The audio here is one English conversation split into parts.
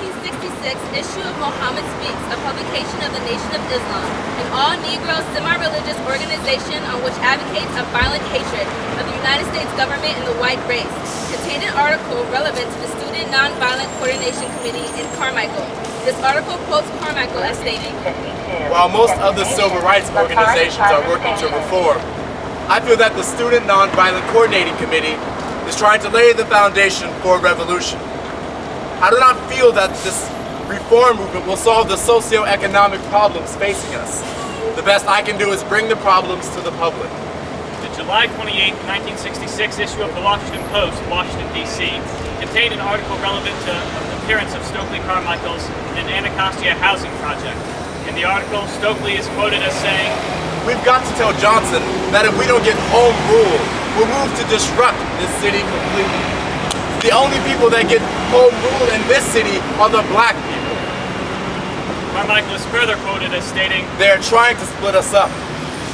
1966 issue of Mohammed Speaks, a publication of the Nation of Islam, an all-Negro semi-religious organization on which advocates a violent hatred of the United States government and the white race, contained an article relevant to the Student Nonviolent Coordination Committee in Carmichael. This article quotes Carmichael as stating, "While most other civil rights organizations are working to reform, I feel that the Student Nonviolent Coordinating Committee is trying to lay the foundation for a revolution. I do not feel that this reform movement will solve the socio-economic problems facing us. The best I can do is bring the problems to the public." The July 28, 1966 issue of the Washington Post, Washington, D.C. contained an article relevant to the appearance of Stokely Carmichael's and Anacostia housing project. In the article, Stokely is quoted as saying, "We've got to tell Johnson that if we don't get home rule, we'll move to disrupt this city completely. The only people that get home rule in this city are the black people." Carmichael is further quoted as stating, "They're trying to split us up,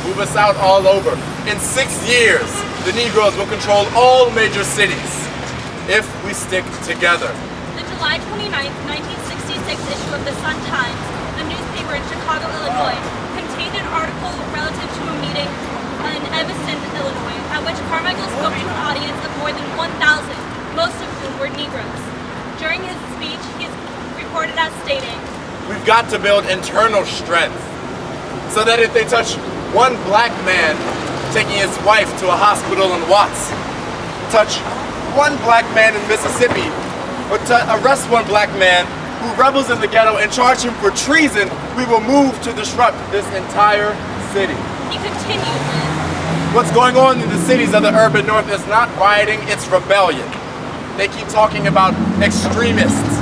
move us out all over. In 6 years, the Negroes will control all major cities if we stick together." The July 29, 1966 issue of the Sun-Times, the newspaper in Chicago, Illinois, contained an article relative to a meeting in Evanston, Illinois, at which Carmichael spoke to an audience of more than 1,000, most of whom were Negroes. During his speech, he is reported as stating, "We've got to build internal strength so that if they touch one black man taking his wife to a hospital in Watts, touch one black man in Mississippi, or to arrest one black man who rebels in the ghetto and charge him for treason, we will move to disrupt this entire city." he continued with, "What's going on in the cities of the urban north is not rioting, it's rebellion. They keep talking about extremists.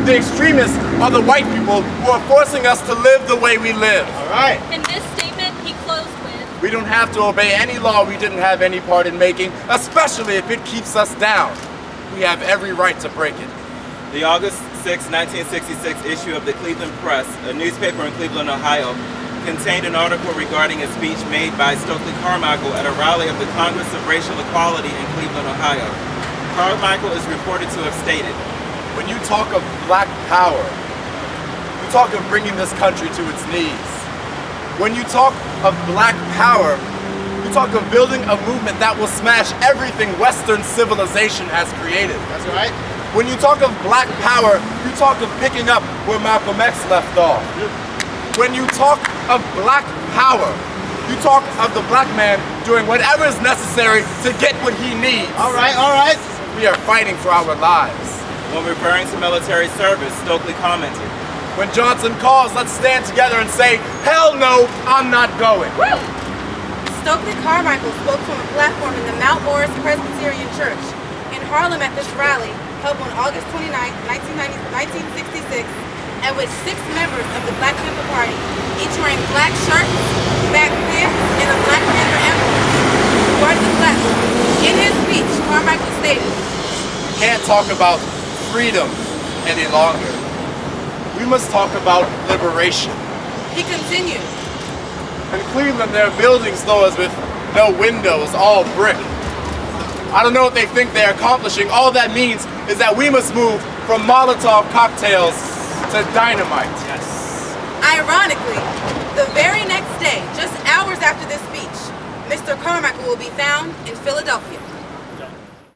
The extremists are the white people who are forcing us to live the way we live." All right. In this statement, he closed with, "We don't have to obey any law we didn't have any part in making, especially if it keeps us down. We have every right to break it." The August 6, 1966 issue of the Cleveland Press, a newspaper in Cleveland, Ohio, contained an article regarding a speech made by Stokely Carmichael at a rally of the Congress of Racial Equality in Cleveland, Ohio. Carmichael is reported to have stated, "When you talk of black power, you talk of bringing this country to its knees. When you talk of black power, you talk of building a movement that will smash everything Western civilization has created." That's right. "When you talk of black power, you talk of picking up where Malcolm X left off. When you talk of black power, you talk of the black man doing whatever is necessary to get what he needs." All right, all right. "We are fighting for our lives." when referring to military service, Stokely commented, "When Johnson calls, let's stand together and say, hell no, I'm not going." Woo! Stokely Carmichael spoke from a platform in the Mount Morris Presbyterian Church in Harlem at this rally held on August 29, 1966, at which 6 members of the Black Panther Party, each wearing black shirts, black pants, and a Black Panther emblem, guarded the platform. In his speech, Carmichael stated, "We can't talk about freedom any longer. We must talk about liberation." he continued, In Cleveland, there are buildings, though, with no windows, all brick. I don't know what they think they're accomplishing. All that means is that we must move from Molotov cocktails to dynamite. yes. Ironically, the very next day, just hours after this speech, Mr. Carmichael will be found in Philadelphia.